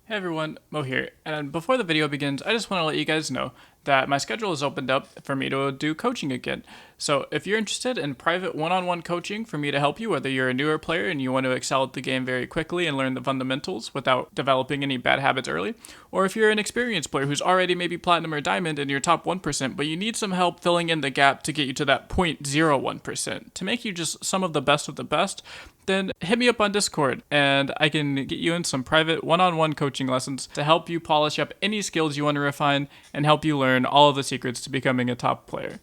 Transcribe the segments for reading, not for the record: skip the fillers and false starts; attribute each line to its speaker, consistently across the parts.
Speaker 1: Hey everyone, Mo here, and before the video begins, I just want to let you guys know that my schedule has opened up for me to do coaching again. So if you're interested in private one-on-one coaching for me to help you, whether you're a newer player and you want to excel at the game very quickly and learn the fundamentals without developing any bad habits early, or if you're an experienced player who's already maybe platinum or diamond in your top 1%, but you need some help filling in the gap to get you to that 0.01% to make you just some of the best, then hit me up on Discord and I can get you in some private one-on-one coaching lessons to help you polish up any skills you want to refine and help you learn all of the secrets to becoming a top player.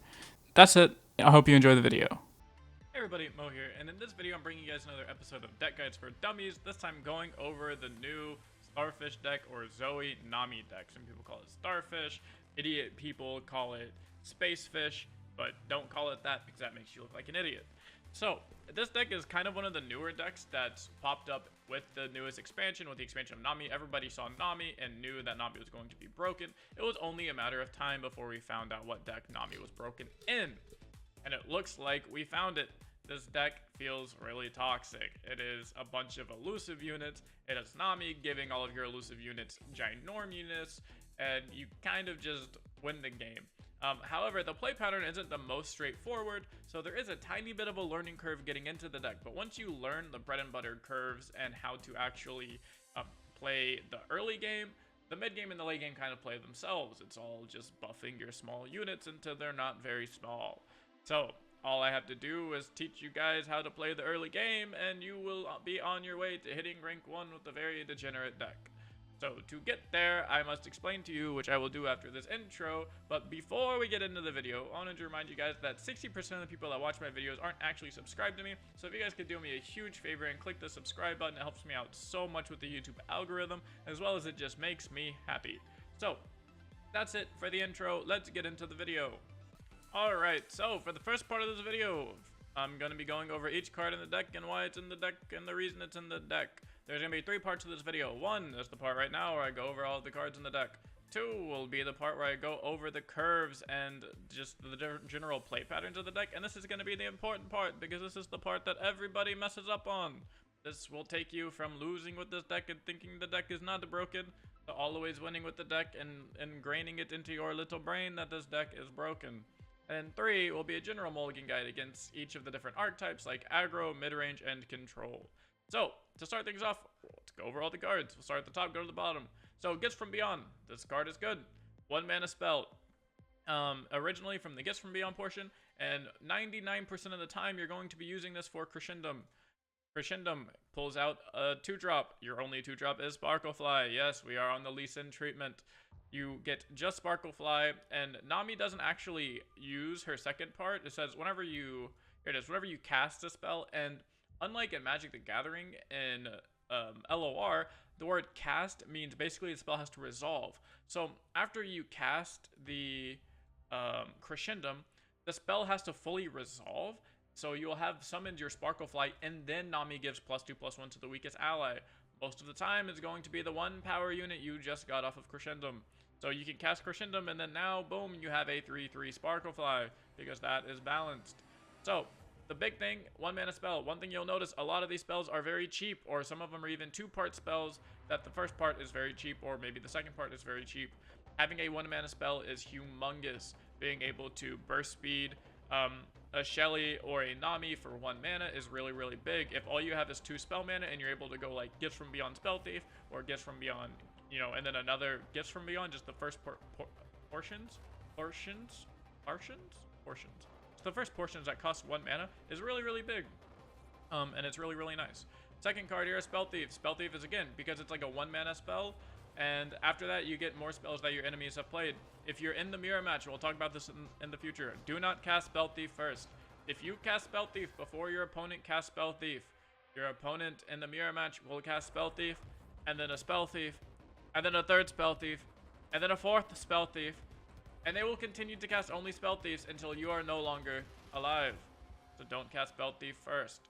Speaker 1: That's it. I hope you enjoy the video. Hey everybody, Mo here, and in this video I'm bringing you guys another episode of Deck Guides for Dummies, this time going over the new Starfish deck, or Zoe Nami deck. Some people call it Starfish, idiot people call it Spacefish, but don't call it that because that makes you look like an idiot. So, this deck is kind of one of the newer decks that's popped up with the newest expansion, with the expansion of Nami. Everybody saw Nami and knew that Nami was going to be broken. It was only a matter of time before we found out what deck Nami was broken in. And it looks like we found it. This deck feels really toxic. It is a bunch of elusive units. It is Nami giving all of your elusive units ginorm units, and you kind of just win the game. However, the play pattern isn't the most straightforward, so there is a tiny bit of a learning curve getting into the deck. But once you learn the bread and butter curves and how to actually play the early game, the mid game and the late game kind of play themselves. It's all just buffing your small units until they're not very small. So all I have to do is teach you guys how to play the early game, and you will be on your way to hitting rank 1 with a very degenerate deck. So to get there, I must explain to you, which I will do after this intro, but before we get into the video, I wanted to remind you guys that 60% of the people that watch my videos aren't actually subscribed to me, so if you guys could do me a huge favor and click the subscribe button, it helps me out so much with the YouTube algorithm, as well as it just makes me happy. So, that's it for the intro, let's get into the video. Alright, so for the first part of this video, I'm going to be going over each card in the deck and why it's in the deck and the reason it's in the deck. There's going to be 3 parts of this video. 1 is the part right now where I go over all the cards in the deck. 2 will be the part where I go over the curves and just the general play patterns of the deck. And this is going to be the important part because this is the part that everybody messes up on. This will take you from losing with this deck and thinking the deck is not broken to always winning with the deck and ingraining it into your little brain that this deck is broken. And 3 will be a general mulligan guide against each of the different archetypes like aggro, mid-range, and control. So, to start things off, let's go over all the cards. We'll start at the top, go to the bottom. So, Gifts from Beyond. This card is good. 1 mana spell. Originally from the Gifts from Beyond portion, and 99% of the time you're going to be using this for Crescendum. Crescendum pulls out a 2-drop. Your only 2-drop is Sparklefly. Yes, we are on the Lee Sin treatment. You get just Sparklefly, and Nami doesn't actually use her second part. It says whenever you cast a spell, and unlike in Magic the Gathering in LOR, the word cast means basically the spell has to resolve. So after you cast the Crescendum, the spell has to fully resolve. So you'll have summoned your Sparklefly, and then Nami gives +2/+1 to the weakest ally. Most of the time, it's going to be the 1 power unit you just got off of Crescendum. So you can cast Crescendum, and then now, boom, you have a 3/3 Sparklefly, because that is balanced. So, the big thing, 1 mana spell. One thing you'll notice, a lot of these spells are very cheap, or some of them are even 2-part spells, that the first part is very cheap, or maybe the second part is very cheap. Having a 1 mana spell is humongous. Being able to burst speed, a Shelly or a Nami for 1 mana is really, really big. If all you have is 2 spell mana and you're able to go like Gifts from Beyond Spell Thief or Gifts from Beyond, and then another Gifts from Beyond, just the first portions. So the first portions that cost 1 mana is really, really big. And it's really, really nice. Second card here is Spell Thief. Spell Thief is, again, because it's like a 1 mana spell, and after that you get more spells that your enemies have played. If you're in the mirror match, we'll talk about this in the future, do not cast Spell Thief first. If you cast Spell Thief before your opponent casts Spell Thief, your opponent in the mirror match will cast Spell Thief, and then a Spell Thief, and then a 3rd Spell Thief, and then a 4th Spell Thief, and they will continue to cast only Spell Thieves until you are no longer alive. So don't cast Spell Thief first.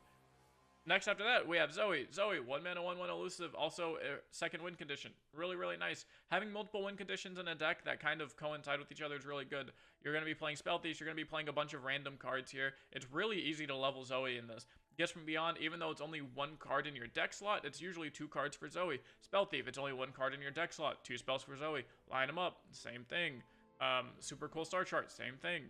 Speaker 1: Next after that, we have Zoe. Zoe, 1 mana, 1/1 elusive, also a second win condition. Really, really nice. Having multiple win conditions in a deck that kind of coincide with each other is really good. You're going to be playing Spell Thieves, you're going to be playing a bunch of random cards here. It's really easy to level Zoe in this. Gifts from Beyond, even though it's only one card in your deck slot, it's usually 2 cards for Zoe. Spell Thief, it's only 1 card in your deck slot, 2 spells for Zoe. Line them up, same thing. Super Cool Star Chart, same thing.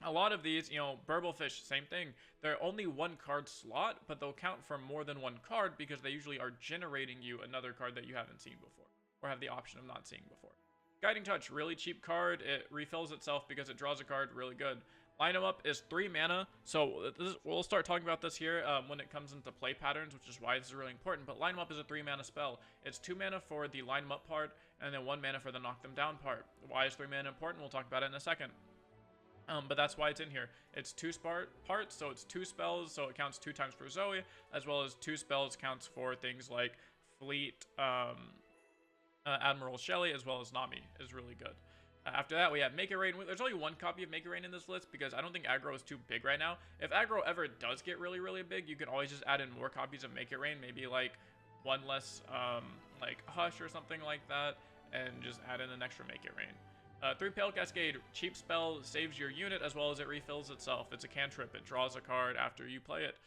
Speaker 1: A lot of these, Burblefish, same thing. They're only 1 card slot, but they'll count for more than 1 card because they usually are generating you another card that you haven't seen before, or have the option of not seeing before. Guiding Touch, really cheap card. It refills itself because it draws a card, really good. Line 'em Up is 3 mana, so we'll start talking about this here when it comes into play patterns, which is why this is really important, but Line 'em Up is a 3 mana spell. It's 2 mana for the Line 'em Up part, and then 1 mana for the Knock Them Down part. Why is 3 mana important? We'll talk about it in a second. But that's why it's in here. It's 2 parts, so it's 2 spells, so it counts 2 times for Zoe, as well as 2 spells counts for things like Fleet, Admiral Shelley, as well as Nami, is really good. After that, we have Make It Rain. There's only 1 copy of Make It Rain in this list because I don't think aggro is too big right now. If aggro ever does get really, really big, you can always just add in more copies of Make It Rain, maybe like 1 less, like Hush or something like that, and just add in an extra Make It Rain. 3 Pale Cascade, cheap spell, saves your unit as well as it refills itself. It's a cantrip, it draws a card after you play it.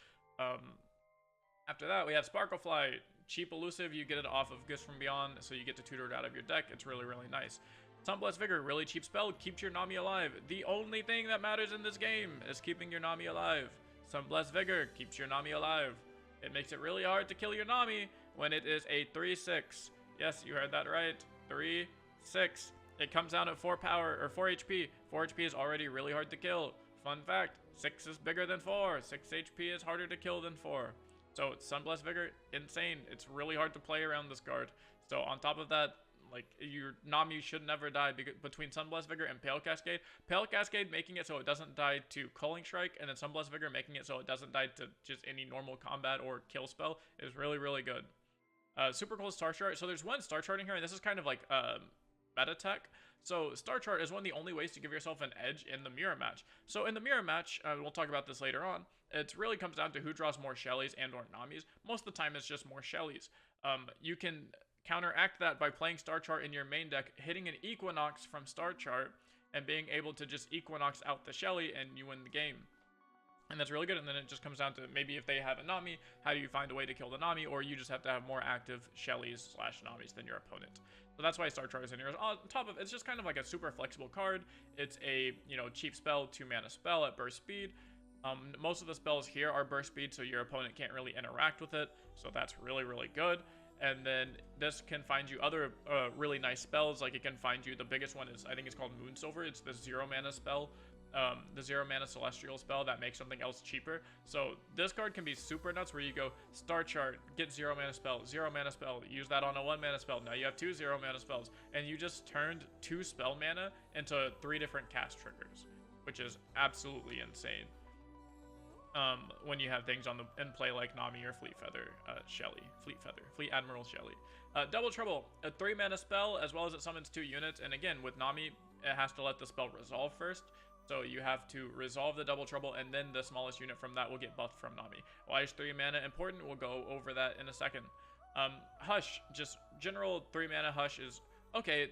Speaker 1: After that, we have Sparklefly, cheap elusive, you get it off of Gifts from Beyond, so you get to tutor it out of your deck. It's really, really nice. Sunblessed Vigor, really cheap spell, keeps your Nami alive. The only thing that matters in this game is keeping your Nami alive. Sunblessed Vigor keeps your Nami alive. It makes it really hard to kill your Nami when it is a 3/6. Yes, you heard that right. 3/6. It comes down at 4 power, or 4 HP. 4 HP is already really hard to kill. Fun fact, 6 is bigger than 4. 6 HP is harder to kill than 4. So Sunblessed Vigor, insane. It's really hard to play around this card. So on top of that, like, your Nami should never die between Sunblessed Vigor and Pale Cascade. Pale Cascade making it so it doesn't die to Culling Strike, and then Sunblessed Vigor making it so it doesn't die to just any normal combat or kill spell is really, really good. Super Cool Star Chart. So there's 1 Star Chart in here, and this is kind of like meta tech. So Star Chart is one of the only ways to give yourself an edge in the mirror match. So in the mirror match, we'll talk about this later on, it really comes down to who draws more Shellies and or Namis. Most of the time it's just more Shellies. You can counteract that by playing Star Chart in your main deck, hitting an Equinox from Star Chart, and being able to just Equinox out the Shelly, and you win the game. And that's really good. And then it just comes down to maybe if they have a Nami, how do you find a way to kill the Nami, or you just have to have more active Shellies / Namis than your opponent. So that's why Star Chart is in here. On top of it's just kind of like a super flexible card. It's a cheap spell, 2 mana spell at burst speed. Most of the spells here are burst speed, so your opponent can't really interact with it. So that's really, really good. And then this can find you other really nice spells. Like it can find you, the biggest one is, I think it's called Moonsilver. It's the 0 mana spell, the 0 mana celestial spell that makes something else cheaper. So this card can be super nuts, where you go Star Chart, get 0 mana spell, 0 mana spell, use that on a 1 mana spell. Now you have 2 0 mana spells, and you just turned 2 spell mana into 3 different cast triggers, which is absolutely insane. When you have things in play like Nami or Fleet Admiral Shelley. Double Trouble, a 3 mana spell, as well as it summons 2 units. And again, with Nami, it has to let the spell resolve first. So you have to resolve the Double Trouble, and then the smallest unit from that will get buffed from Nami. Why is 3 mana important? We'll go over that in a second. Hush, just general 3 mana Hush is okay.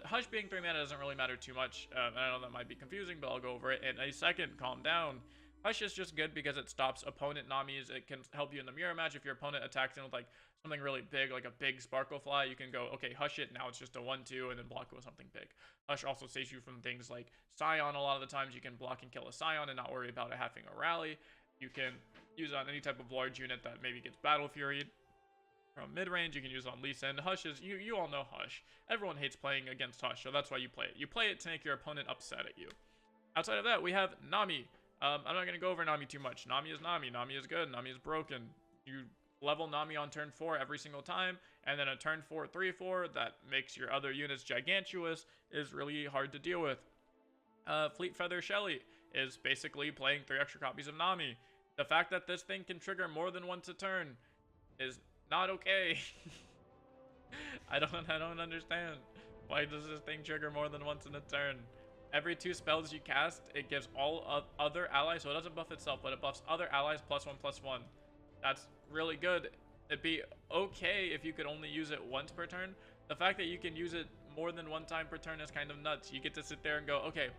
Speaker 1: Hush being 3 mana doesn't really matter too much. I know that might be confusing, but I'll go over it in a second. Calm down. Hush is just good because it stops opponent Namis. It can help you in the mirror match. If your opponent attacks in with like something really big, like a big Sparklefly, you can go, okay, Hush it. Now it's just a 1/2, and then block it with something big. Hush also saves you from things like Scion. A lot of the times you can block and kill a Scion and not worry about it having a rally. You can use it on any type of large unit that maybe gets Battle Furied. From mid-range, you can use it on Lee Sin. Hush is, you all know Hush. Everyone hates playing against Hush, so that's why you play it. You play it to make your opponent upset at you. Outside of that, we have Nami. I'm not going to go over Nami too much. Nami is Nami. Nami is good. Nami is broken. You level Nami on turn 4 every single time, and then a turn 4 3/4 that makes your other units gigantuous is really hard to deal with. Fleet Feather Shelley is basically playing 3 extra copies of Nami. The fact that this thing can trigger more than once a turn is not okay. I don't understand. Why does this thing trigger more than once in a turn? Every 2 spells you cast, it gives all other allies, so it doesn't buff itself, but it buffs other allies +1/+1. That's really good. It'd be okay if you could only use it once per turn. The fact that you can use it more than 1 time per turn is kind of nuts. You get to sit there and go, okay,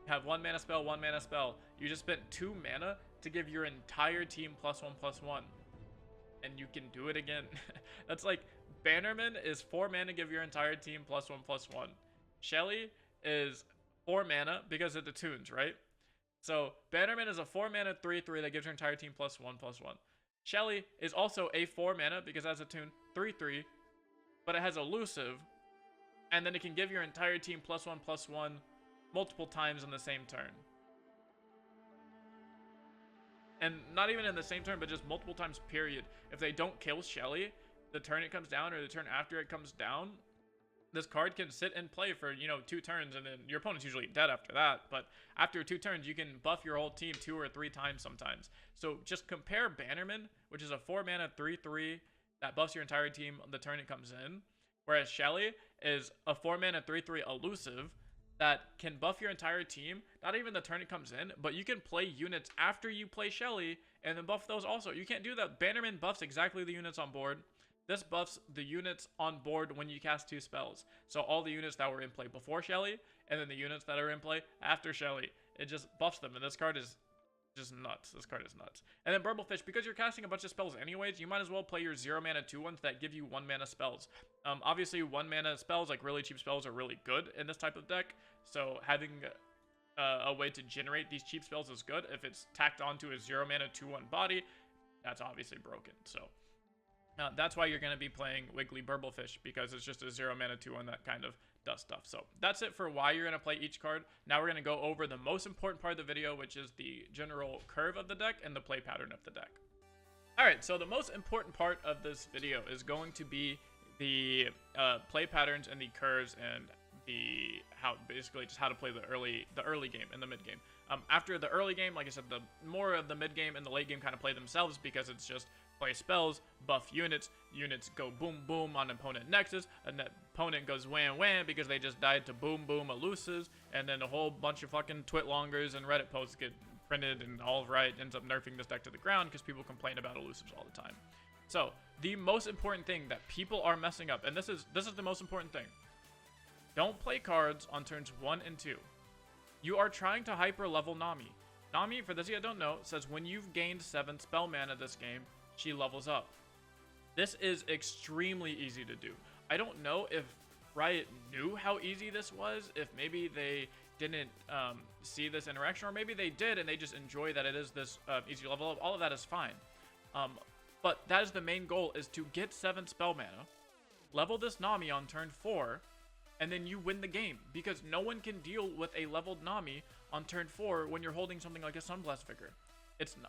Speaker 1: have 1 mana spell, 1 mana spell. You just spent 2 mana to give your entire team +1/+1. And you can do it again. That's like, Bannerman is 4 mana, give your entire team +1/+1. Shelly is 4 mana because of the tunes, right? So Bannerman is a 4 mana 3/3 that gives your entire team +1/+1. Shelly is also a 4 mana because it has a tune 3/3, but it has Elusive, and then it can give your entire team +1/+1 multiple times in the same turn. And not even in the same turn, but just multiple times, period. If they don't kill Shelly, the turn it comes down or the turn after it comes down, this card can sit and play for, 2 turns, and then your opponent's usually dead after that. But after 2 turns, you can buff your whole team 2 or 3 times sometimes. So just compare Bannerman, which is a 4 mana 3/3 that buffs your entire team the turn it comes in, whereas Shelly is a 4 mana 3/3 Elusive that can buff your entire team, not even the turn it comes in, but you can play units after you play Shelly and then buff those also. You can't do that. Bannerman buffs exactly the units on board. This buffs the units on board when you cast 2 spells. So all the units that were in play before Shelly, and then the units that are in play after Shelly. It just buffs them, and this card is just nuts. This card is nuts. And then Burblefish, because you're casting a bunch of spells anyways, you might as well play your 0 mana 2/1s that give you 1 mana spells. Obviously 1 mana spells, like really cheap spells, are really good in this type of deck. So having a way to generate these cheap spells is good. If it's tacked onto a 0 mana 2/1 body, that's obviously broken. So that's why you're going to be playing Wiggly Burblefish, because it's just a 0 mana 2/1 that kind of does stuff. So that's it for why you're going to play each card. Now we're going to go over the most important part of the video, which is the general curve of the deck and the play pattern of the deck. Alright, so the most important part of this video is going to be the play patterns and the curves, and the basically just how to play the early game and the mid game. After the early game, like I said, the more of the mid game and the late game kind of play themselves, because it's just play spells, buff units, units go boom boom on opponent nexus, and that opponent goes wham wham because they just died to boom boom elusives, and then a whole bunch of fucking twitlongers and Reddit posts get printed, and all right ends up nerfing this deck to the ground because people complain about elusives all the time. So the most important thing that people are messing up, and this is the most important thing: don't play cards on turns 1 and 2. You are trying to hyper level Nami. Nami, for those of you that don't know, says when you've gained 7 spell mana this game, she levels up. This is extremely easy to do. I don't know if Riot knew how easy this was, if maybe they didn't see this interaction, or maybe they did and they just enjoy that it is this easy level up. All of that is fine. But that is the main goal, is to get 7 spell mana, level this Nami on turn 4, and then you win the game, because no one can deal with a leveled Nami on turn 4 when you're holding something like a Sunblast Vigor.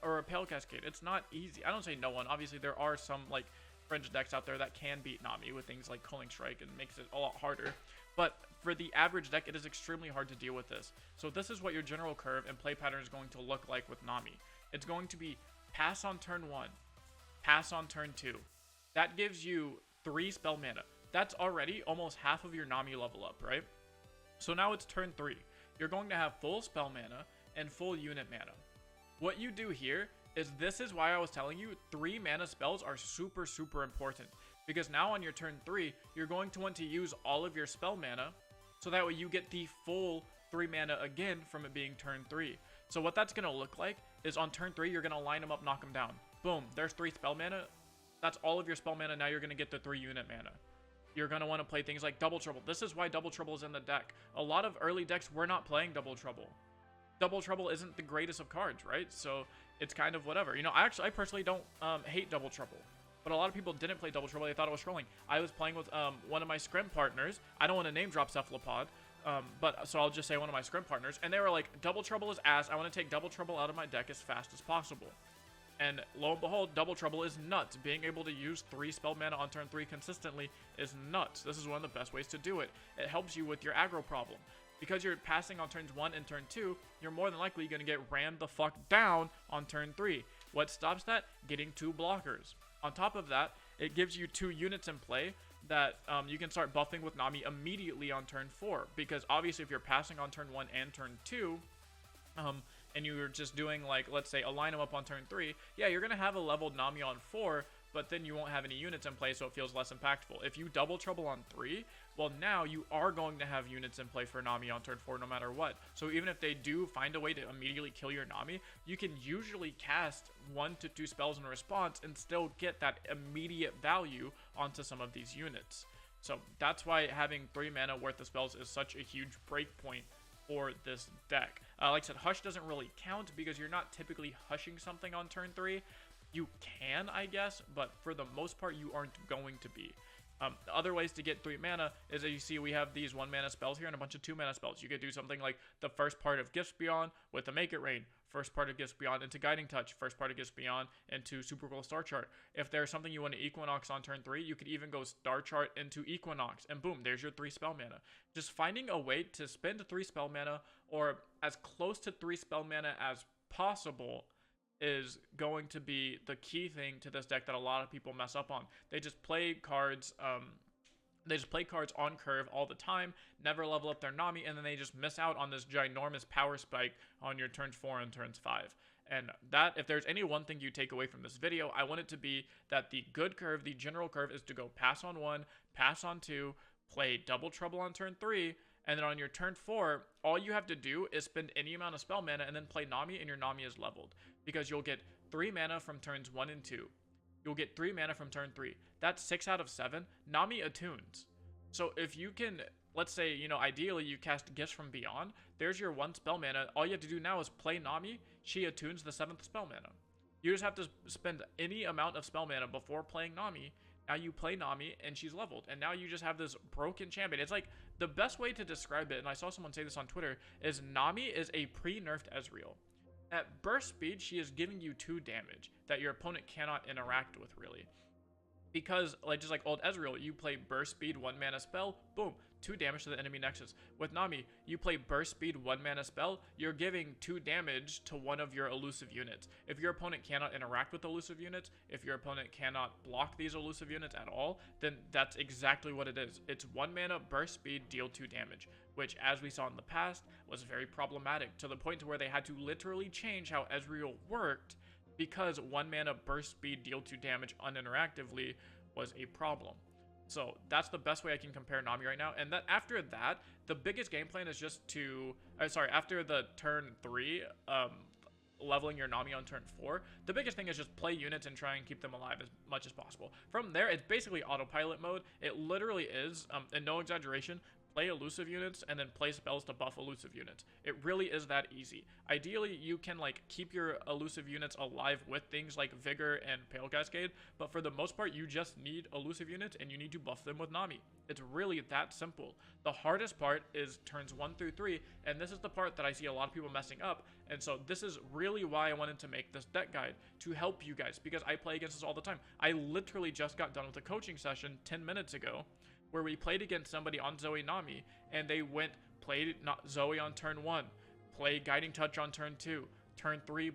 Speaker 1: Or a Pale Cascade. It's not easy. I don't say no one. Obviously, there are some, like, fringe decks out there that can beat Nami with things like Culling Strike, and makes it a lot harder. But for the average deck, it is extremely hard to deal with this. So this is what your general curve and play pattern is going to look like with Nami. It's going to be pass on turn 1, pass on turn 2. That gives you 3 spell mana. That's already almost half of your Nami level up, right? So now it's turn 3. You're going to have full spell mana and full unit mana. What you do here is, this is why I was telling you 3 mana spells are super, super important. Because now on your turn 3, you're going to want to use all of your spell mana, so that way you get the full 3 mana again from it being turn 3. So what that's going to look like is, on turn 3, you're going to line them up, knock them down. Boom, there's 3 spell mana. That's all of your spell mana. Now you're going to get the 3 unit mana. You're going to want to play things like Double Trouble. This is why Double Trouble is in the deck. A lot of early decks were not playing Double Trouble. Double Trouble isn't the greatest of cards, right? So it's kind of whatever. I personally don't hate Double Trouble, but a lot of people didn't play Double Trouble. They thought it was scrolling. I was playing with one of my scrim partners. I don't want to name drop Cephalopod, but so I'll just say one of my scrim partners, and they were like, Double Trouble is ass. I want to take Double Trouble out of my deck as fast as possible. And lo and behold, Double Trouble is nuts. Being able to use 3 spell mana on turn 3 consistently is nuts. This is one of the best ways to do it. It helps you with your aggro problem. Because you're passing on turns 1 and turn 2, you're more than likely going to get rammed the fuck down on turn 3. What stops that? Getting 2 blockers. On top of that, it gives you 2 units in play that you can start buffing with Nami immediately on turn 4. Because obviously if you're passing on turn 1 and turn 2, and you're just doing, like, let's say, align them up on turn 3, yeah, you're going to have a leveled Nami on 4, but then you won't have any units in play, so it feels less impactful. If you double trouble on 3, well, now you are going to have units in play for Nami on turn 4 no matter what. So even if they do find a way to immediately kill your Nami, you can usually cast 1 to 2 spells in response and still get that immediate value onto some of these units. So that's why having 3 mana worth of spells is such a huge breakpoint for this deck. Like I said, Hush doesn't really count because you're not typically hushing something on turn 3. You can, I guess, but for the most part, you aren't going to be. Other ways to get 3 mana is, as you see, we have these 1 mana spells here and a bunch of 2 mana spells. You could do something like the first part of Gifts Beyond with the Make It Rain, first part of Gifts Beyond into Guiding Touch, first part of Gifts Beyond into Super Cool Star Chart. If there's something you want to Equinox on turn 3, you could even go Star Chart into Equinox, and boom, there's your 3 spell mana. Just finding a way to spend 3 spell mana, or as close to 3 spell mana as possible, is going to be the key thing to this deck that a lot of people mess up on. They just play cards on curve all the time, never level up their Nami, and then they just miss out on this ginormous power spike on your turns 4 and turns 5. And that, if there's any one thing you take away from this video, I want it to be that the good curve, the general curve, is to go pass on 1, pass on 2, play Double Trouble on turn 3, and then on your turn 4, all you have to do is spend any amount of spell mana and then play Nami, and your Nami is leveled. Because you'll get 3 mana from turns 1 and 2. You'll get 3 mana from turn 3. That's 6 out of 7. Nami attunes. So if you can, let's say, you know, ideally you cast Gifts from Beyond, there's your 1 spell mana. All you have to do now is play Nami. She attunes the 7th spell mana. You just have to spend any amount of spell mana before playing Nami. Now you play Nami, and she's leveled, and now you just have this broken champion. It's like, the best way to describe it, and I saw someone say this on Twitter, is Nami is a pre-nerfed Ezreal. At burst speed, she is giving you 2 damage that your opponent cannot interact with, really. Because, like, just like old Ezreal, you play burst speed 1 mana spell, boom, 2 damage to the enemy nexus. With Nami, you play burst speed 1 mana spell, you're giving 2 damage to one of your elusive units. If your opponent cannot interact with elusive units, if your opponent cannot block these elusive units at all, then that's exactly what it is. It's 1 mana burst speed, deal 2 damage, which, as we saw in the past, was very problematic, to the point to where they had to literally change how Ezreal worked, because 1 mana burst speed, deal 2 damage uninteractively was a problem. So that's the best way I can compare Nami right now. And that after that, the biggest game plan is just to, after the turn 3, leveling your Nami on turn 4, the biggest thing is just play units and try and keep them alive as much as possible. From there, it's basically autopilot mode. It literally is, and no exaggeration, play elusive units and then play spells to buff elusive units. It really is that easy. Ideally, you can like keep your elusive units alive with things like Vigor and Pale Cascade, but for the most part, you just need elusive units and you need to buff them with Nami. It's really that simple. The hardest part is turns 1 through 3, and this is the part that I see a lot of people messing up, and so this is really why I wanted to make this deck guide, to help you guys, because I play against this all the time. I literally just got done with a coaching session 10 minutes ago, where we played against somebody on Zoe Nami, and they played Zoe on turn 1, play Guiding Touch on turn 2, turn 3,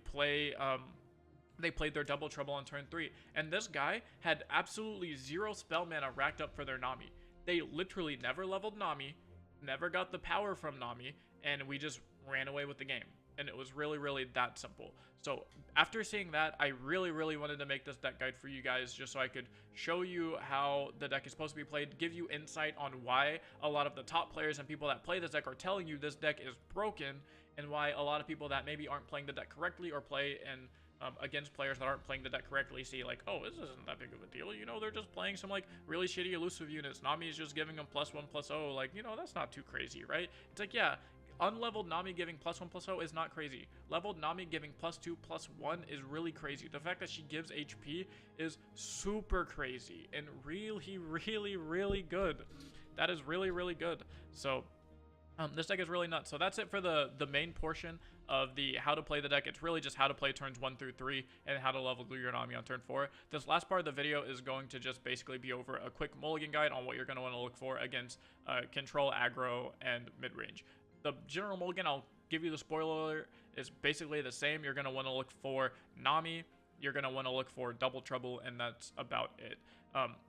Speaker 1: they played their Double Trouble on turn 3, and this guy had absolutely 0 spell mana racked up for their Nami. They literally never leveled Nami, never got the power from Nami, and we just ran away with the game. And it was really, really that simple. So after seeing that, I really, really wanted to make this deck guide for you guys, just so I could show you how the deck is supposed to be played, give you insight on why a lot of the top players and people that play this deck are telling you this deck is broken, and why a lot of people that maybe aren't playing the deck correctly or play in against players that aren't playing the deck correctly see like, oh, this isn't that big of a deal, you know, they're just playing some like really shitty elusive units. Nami is just giving them +1/+0, like, you know, that's not too crazy, right? It's like, yeah, unleveled Nami giving +1/+0 is not crazy. Leveled Nami giving +2/+1 is really crazy. The fact that she gives HP is super crazy and really, really, really good. That is really, really good. So this deck is really nuts. So that's it for the main portion of the how to play the deck. It's really just how to play turns 1 through 3 and how to level your Nami on turn 4. This last part of the video is going to just basically be over a quick mulligan guide on what you're going to want to look for against control, aggro, and mid-range. The general mulligan, I'll give you the spoiler alert, is basically the same. You're going to want to look for Nami, you're going to want to look for Double Trouble, and that's about it.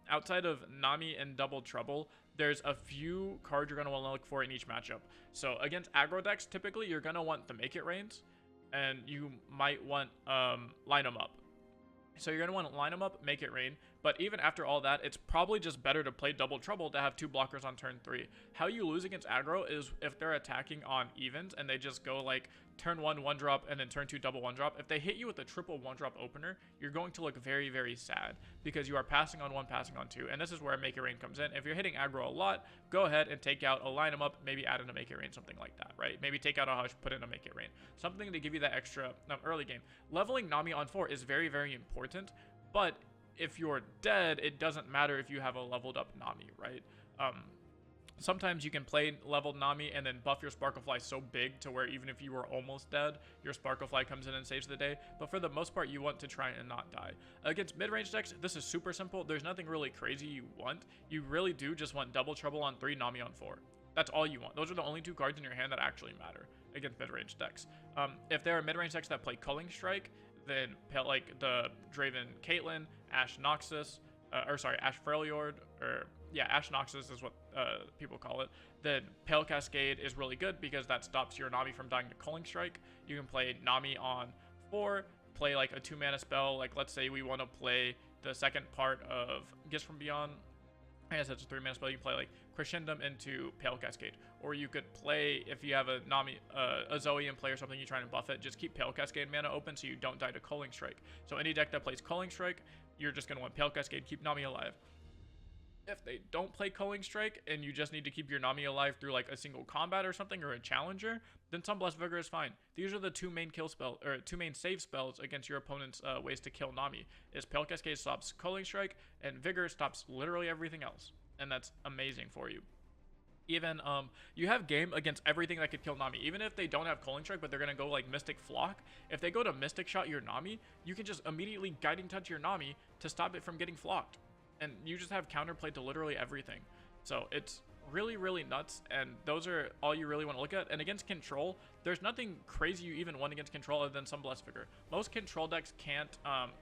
Speaker 1: Outside of Nami and Double Trouble, there's a few cards you're going to want to look for in each matchup. So against aggro decks, typically you're going to want the Make It Rains, and you might want Line 'em Up. So you're going to want to line them up, make it rain. But even after all that, it's probably just better to play double trouble to have 2 blockers on turn 3. How you lose against aggro is if they're attacking on evens and they just go like turn 1 1 drop and then turn 2 double 1 drop. If they hit you with a triple 1 drop opener, you're going to look very, very sad because you are passing on 1, passing on 2. And this is where make it rain comes in. If you're hitting aggro a lot, go ahead and take out a line them up, maybe add in a make it rain, something like that, right? Maybe take out a hush, put in a make it rain. Something to give you that extra early game. Leveling Nami on 4 is very, very important. But if you're dead, it doesn't matter if you have a leveled up Nami, right? Sometimes you can play leveled Nami and then buff your Sparklefly so big to where even if you were almost dead, your Sparklefly comes in and saves the day. But for the most part, you want to try and not die. Against mid-range decks, this is super simple. There's nothing really crazy you want. You really do just want double trouble on 3, Nami on 4. That's all you want. Those are the only 2 cards in your hand that actually matter against mid-range decks. If there are mid-range decks that play Culling Strike, then like the Draven Caitlyn, Ash Noxus, Ash Freljord, Ash Noxus is what people call it. Then Pale Cascade is really good because that stops your Nami from dying to Culling Strike. You can play Nami on 4, play like a 2-mana spell. Like let's say we want to play the second part of Gifts from Beyond. I guess that's a 3-mana spell. You can play like Crescendum into Pale Cascade, or you could play if you have a Nami, a Zoe in play or something. You're trying to buff it. Just keep Pale Cascade mana open so you don't die to Culling Strike. So any deck that plays Culling Strike, you're just gonna want Pale Cascade, keep Nami alive. If they don't play Culling Strike and you just need to keep your Nami alive through like a single combat or something or a challenger, then Sunblast Vigor is fine. These are the 2 main kill spell or 2 main save spells against your opponent's ways to kill Nami. Is Pale Cascade stops Culling Strike and Vigor stops literally everything else, and that's amazing for you. Even you have game against everything that could kill Nami. Even if they don't have Culling Strike, but they're gonna go like Mystic Flock. If they go to Mystic Shot your Nami, you can just immediately Guiding Touch your Nami to stop it from getting flocked. And you just have counterplay to literally everything. So it's really, really nuts, and those are all you really want to look at. And against control, there's nothing crazy you even want against control other than some Blessed Vigor. Most control decks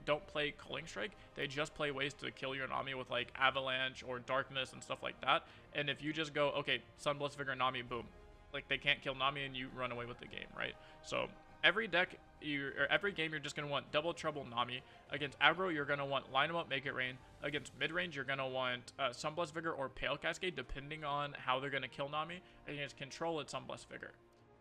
Speaker 1: don't play Culling Strike. They just play ways to kill your Nami with like Avalanche or Darkness and stuff like that. And if you just go, okay, Sunblessed Vigor, Nami, boom. Like they can't kill Nami and you run away with the game, right? So every deck, every game, you're just going to want double trouble Nami. Against aggro, you're going to want line them up, make it rain. Against mid-range, you're going to want Sunblessed Vigor or Pale Cascade, depending on how they're going to kill Nami. Against control, it's Sunblessed Vigor.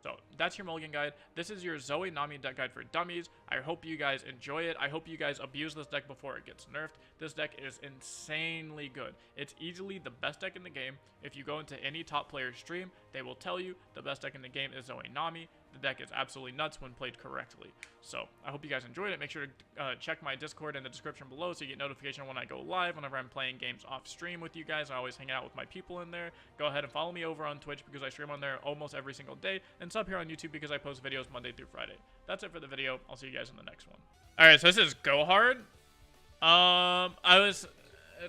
Speaker 1: So that's your Mulligan guide. This is your Zoe Nami deck guide for dummies. I hope you guys enjoy it. I hope you guys abuse this deck before it gets nerfed. This deck is insanely good. It's easily the best deck in the game. If you go into any top player stream, they will tell you the best deck in the game is Zoe Nami. The deck is absolutely nuts when played correctly. So I hope you guys enjoyed it. Make sure to check my Discord in the description below so you get notification when I go live. Whenever I'm playing games off stream with you guys, I always hang out with my people in there. Go ahead and follow me over on Twitch because I stream on there almost every single day, and sub here on YouTube because I post videos Monday through Friday. That's it for the video. I'll see you guys in the next one. Alright, so this is Go Hard. I was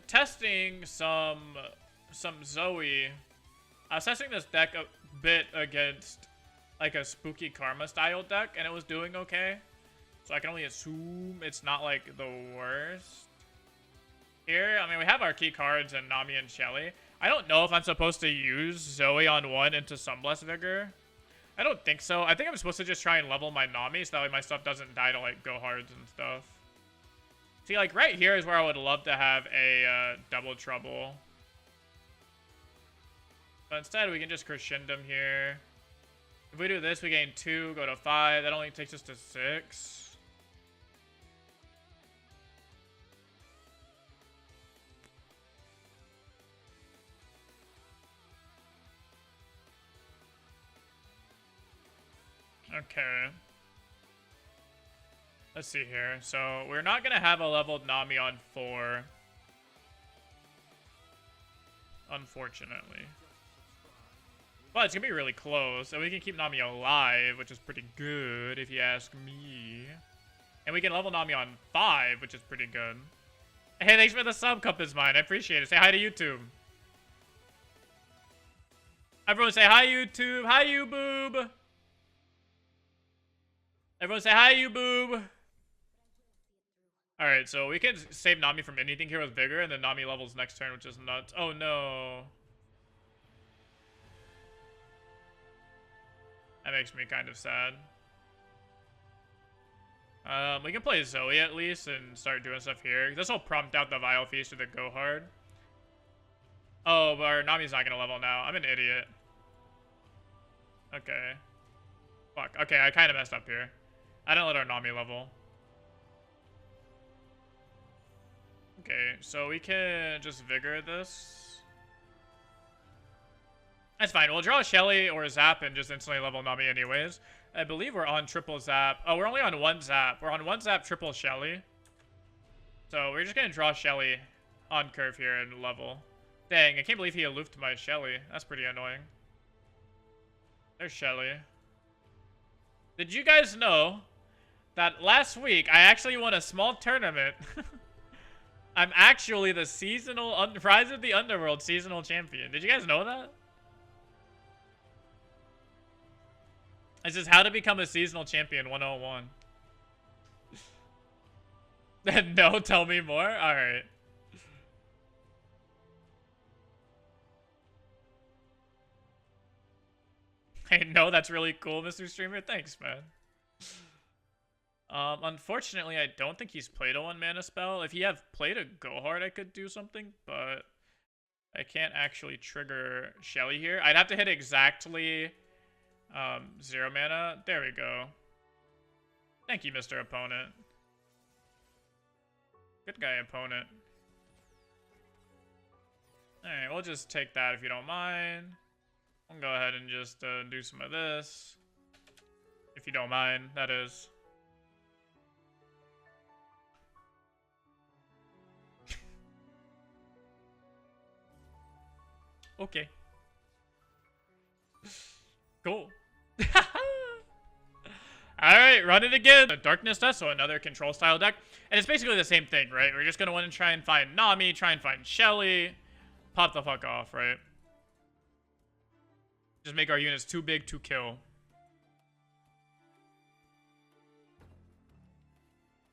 Speaker 1: testing some Zoe. I was testing this deck a bit against like a Spooky Karma style deck, and it was doing okay. So I can only assume it's not like the worst. Here, I mean, we have our key cards and Nami and Shelly. I don't know if I'm supposed to use Zoe on 1 into Sunblessed Vigor. I don't think so. I think I'm supposed to just try and level my Nami so that way my stuff doesn't die to like go hards and stuff. See, like right here is where I would love to have a double trouble. But instead, we can just Crescendum here. If we do this, we gain 2, go to 5. That only takes us to 6. Okay. Let's see here. So, we're not going to have a leveled Nami on 4. Unfortunately. But it's going to be really close. And we can keep Nami alive, which is pretty good, if you ask me. And we can level Nami on 5, which is pretty good. Hey, thanks for the sub, Cup is mine. I appreciate it. Say hi to YouTube. Everyone say hi, YouTube. Hi, you boob. Everyone say hi, you boob. Alright, so we can save Nami from anything here with Vigor, and then Nami levels next turn, which is nuts. Oh, no. That makes me kind of sad. We can play Zoe at least and start doing stuff here. This will prompt out the Vile Feast or the Go Hard. Oh, but our Nami's not gonna level now. I'm an idiot. Okay. Fuck. Okay, I kind of messed up here. I didn't let our Nami level. Okay, so we can just Vigor this. That's fine. We'll draw Shelly or Zap and just instantly level Nami anyways. I believe we're on triple Zap. Oh, we're only on one Zap. We're on one Zap, triple Shelly. So we're just going to draw Shelly on curve here and level. Dang, I can't believe he aloofed my Shelly. That's pretty annoying. There's Shelly. Did you guys know that last week I actually won a small tournament? I'm actually the seasonal Rise of the Underworld seasonal champion. Did you guys know that? This is how to become a seasonal champion 101. No, tell me more? Alright. Hey, no, that's really cool, Mr. Streamer. Thanks, man. Unfortunately, I don't think he's played a 1-mana spell. If he had played a Go Hard, I could do something, but I can't actually trigger Shelly here. I'd have to hit exactly 0 mana. There we go. Thank you, Mr. Opponent. Good guy, opponent. Alright, we'll just take that if you don't mind. I'll go ahead and just do some of this. If you don't mind, that is. Okay. Cool. Alright, run it again. A Darkness deck, so another control style deck. And it's basically the same thing, right? We're just going to want to try and find Nami, try and find Shelly. Pop the fuck off, right? Just make our units too big to kill.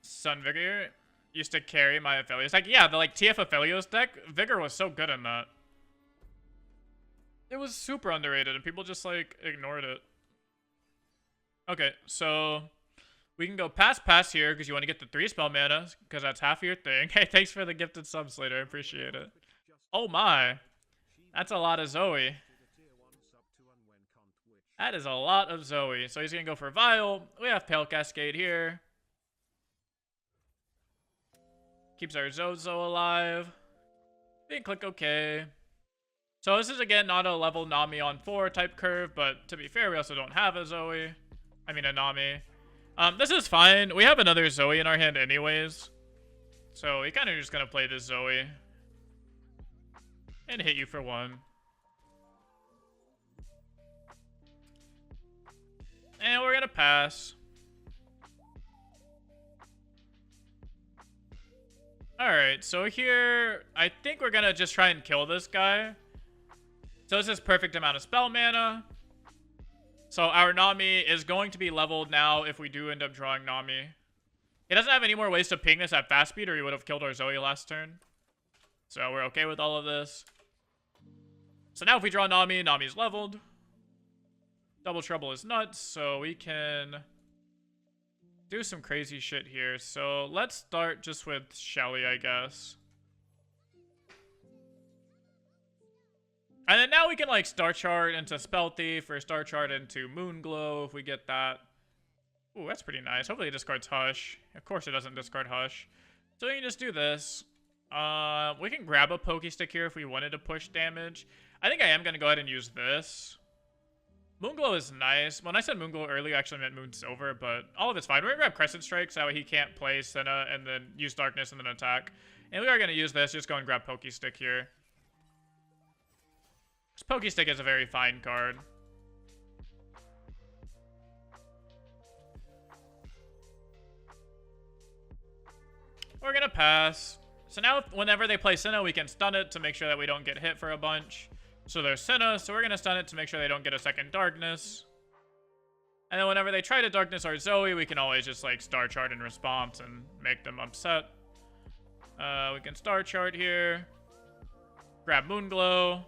Speaker 1: Sun Vigor used to carry my Aphelios. Like, yeah, the TF Aphelios deck, Vigor was so good in that. It was super underrated, and people just, ignored it. Okay, so we can go pass here, because you want to get the 3 spell mana, because that's half of your thing. Hey, thanks for the gifted sub, Slater. I appreciate it. Oh my. That's a lot of Zoe. That is a lot of Zoe. So he's going to go for Vile. We have Pale Cascade here. Keeps our Zozo alive. We can click OK. So this is, again, not a level Nami on 4 type curve, but to be fair, we also don't have a Zoe. I mean, a Nami. This is fine. We have another Zoe in our hand anyways. So we kind of just going to play this Zoe. And hit you for 1. And we're going to pass. Alright, so here, I think we're going to just try and kill this guy. So this is perfect amount of spell mana. So our Nami is going to be leveled now if we do end up drawing Nami. He doesn't have any more ways to ping this at fast speed, or he would have killed our Zoe last turn. So we're okay with all of this. So now if we draw Nami, Nami's leveled. Double Trouble is nuts, so we can do some crazy shit here. So let's start just with Shelly, I guess. And then now we can Star Chart into Spell Thief or Star Chart into Moonglow if we get that. Ooh, that's pretty nice. Hopefully it discards Hush. Of course it doesn't discard Hush. So we can just do this. We can grab a Pokestick here if we wanted to push damage. I think I am going to go ahead and use this. Moonglow is nice. When I said Moonglow earlier, I actually meant Moon Silver, but all of it's fine. We're going to grab Crescent Strike so that way he can't play Senna and then use Darkness and then attack. And we are going to use this. Just go and grab Pokestick here. This Pokestick is a very fine card. We're going to pass. So now whenever they play Senna, we can stun it to make sure that we don't get hit for a bunch. So there's Senna, so we're going to stun it to make sure they don't get a second Darkness. And then whenever they try to Darkness our Zoe, we can always just Star Chart in response and make them upset. We can Star Chart here. Grab Moonglow.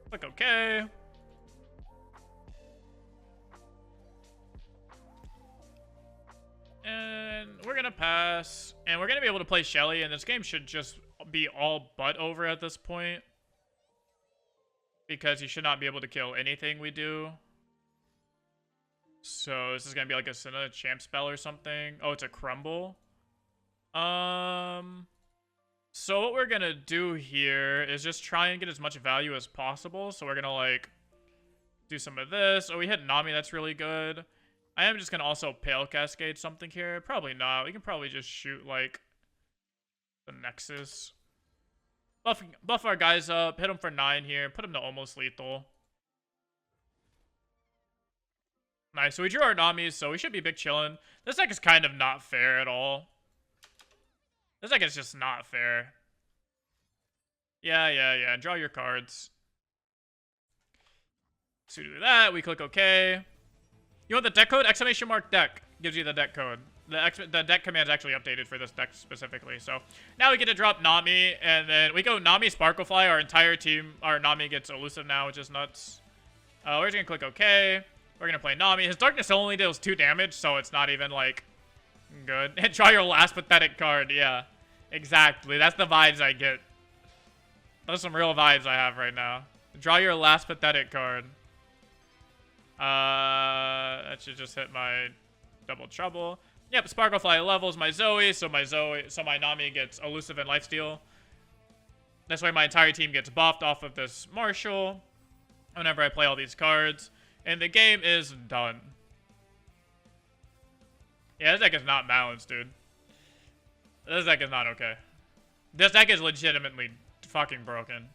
Speaker 1: Click OK. And we're gonna pass. And we're gonna be able to play Shelly, and this game should just be all but over at this point. Because he should not be able to kill anything we do. So this is gonna be like a Senna champ spell or something. Oh, it's a crumble. So what we're gonna do here is just try and get as much value as possible. So we're gonna like do some of this. Oh, we hit Nami, that's really good. I am just gonna also Pale Cascade something here. Probably not. We can probably just shoot like the Nexus. Buff our guys up, hit him for 9 here, put him to almost lethal. Nice, so we drew our Namis, so we should be big chillin'. This deck is kind of not fair at all. This deck is just not fair. Yeah. Draw your cards. So we do that. We click OK. You want the deck code? Exclamation mark deck gives you the deck code. The deck command is actually updated for this deck specifically. So now we get to drop Nami, and then we go Nami Sparklefly. Our entire team, our Nami gets Elusive now, which is nuts. We're just gonna click OK. We're gonna play Nami. His Darkness only deals 2 damage, so it's not even like good. And draw your last pathetic card. Yeah, exactly. That's the vibes I get. Those are some real vibes I have right now. Draw your last pathetic card. That should just hit my double trouble. Yep, Sparklefly levels my Zoe, so my Nami gets Elusive and Lifesteal. This way my entire team gets buffed off of this Marshall whenever I play all these cards. And the game is done. Yeah, this deck is not balanced, dude. This deck is not okay. This deck is legitimately fucking broken.